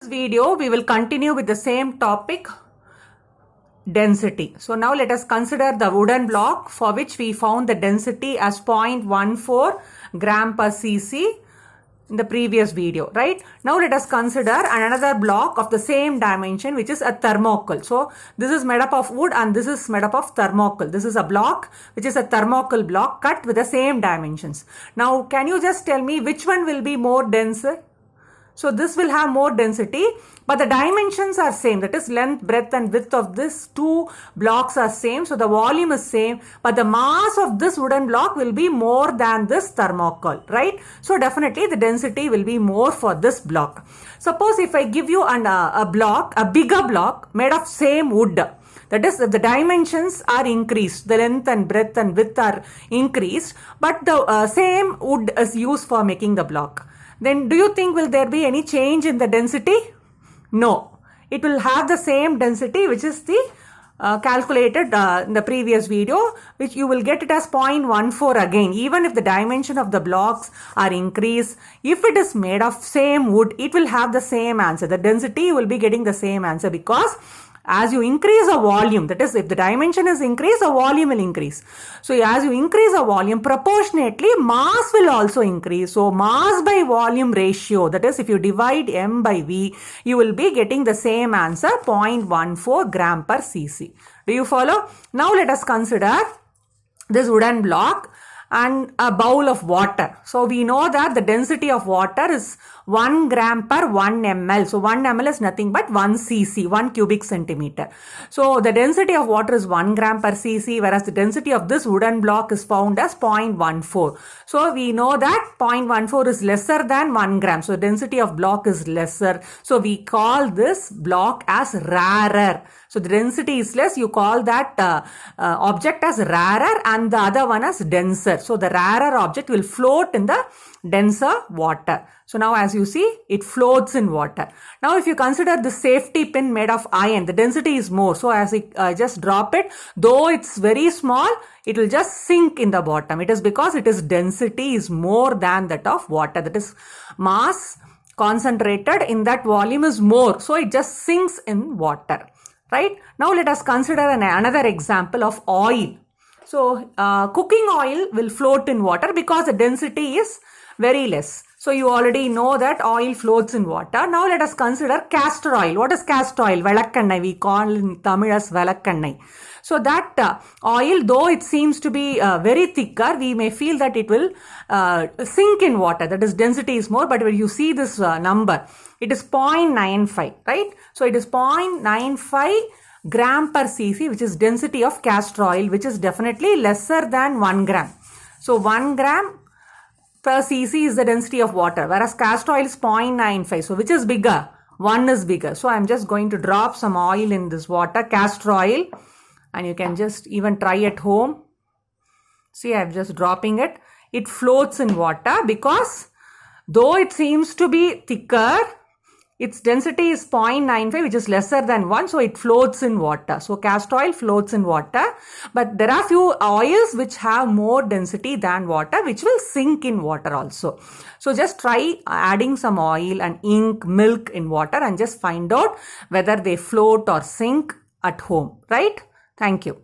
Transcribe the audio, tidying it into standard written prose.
This video we will continue with the same topic, density. So now let us consider the wooden block for which we found the density as 0.14 gram per cc in the previous video, right? Now let us consider another block of the same dimension, which is a thermocol. So this is made up of wood and this is made up of thermocol. This is a block which is a thermocol block cut with the same dimensions. Now can you just tell me which one will be more denser? So this will have more density, but the dimensions are same. That is, length, breadth and width of these two blocks are same. So the volume is same, but the mass of this wooden block will be more than this thermocol, right? So definitely the density will be more for this block. Suppose if I give you a bigger block made of same wood. That is, if the dimensions are increased, the length and breadth and width are increased, but the same wood is used for making the block. Then do you think will there be any change in the density? No. It will have the same density, which is the calculated in the previous video, which you will get it as 0.14 again. Even if the dimension of the blocks are increased, if it is made of same wood, it will have the same answer. The density you will be getting the same answer, because as you increase a volume, that is, if the dimension is increased, the volume will increase. So as you increase a volume, proportionately mass will also increase. So mass by volume ratio, that is, if you divide m by v, you will be getting the same answer, 0.14 gram per cc. Do you follow? Now let us consider this wooden block and a bowl of water. So we know that the density of water is 1 gram per 1 ml. So 1 ml is nothing but 1 cc, 1 cubic centimeter. So the density of water is 1 gram per cc, whereas the density of this wooden block is found as 0.14. So we know that 0.14 is lesser than 1 gram. So density of block is lesser. So we call this block as rarer. So the density is less, you call that object as rarer and the other one as denser. So the rarer object will float in the denser water. So now as you see, it floats in water. Now if you consider the safety pin made of iron, the density is more. So as I just drop it, though it's very small, it will just sink in the bottom. It is because its density is more than that of water. That is, mass concentrated in that volume is more. So it just sinks in water. Right? Now let us consider another example of oil. So cooking oil will float in water because the density is very less. So you already know that oil floats in water. Now let us consider castor oil. What is castor oil? Velakannai. We call in Tamil as Velakannai. So that oil, though it seems to be very thicker, we may feel that it will sink in water. That is, density is more. But when you see this number, it is 0.95, right? So it is 0.95 gram per cc, which is density of castor oil, which is definitely lesser than 1 gram. So 1 gram per cc is the density of water, whereas castor oil is 0.95. So which is bigger? 1 is bigger. So I'm just going to drop some oil in this water, castor oil, and you can just even try at home. See, I'm just dropping it. It floats in water because though it seems to be thicker, its density is 0.95, which is lesser than 1. So it floats in water. So castor oil floats in water. But there are few oils which have more density than water, which will sink in water also. So just try adding some oil and ink, milk in water and just find out whether they float or sink at home. Right? Thank you.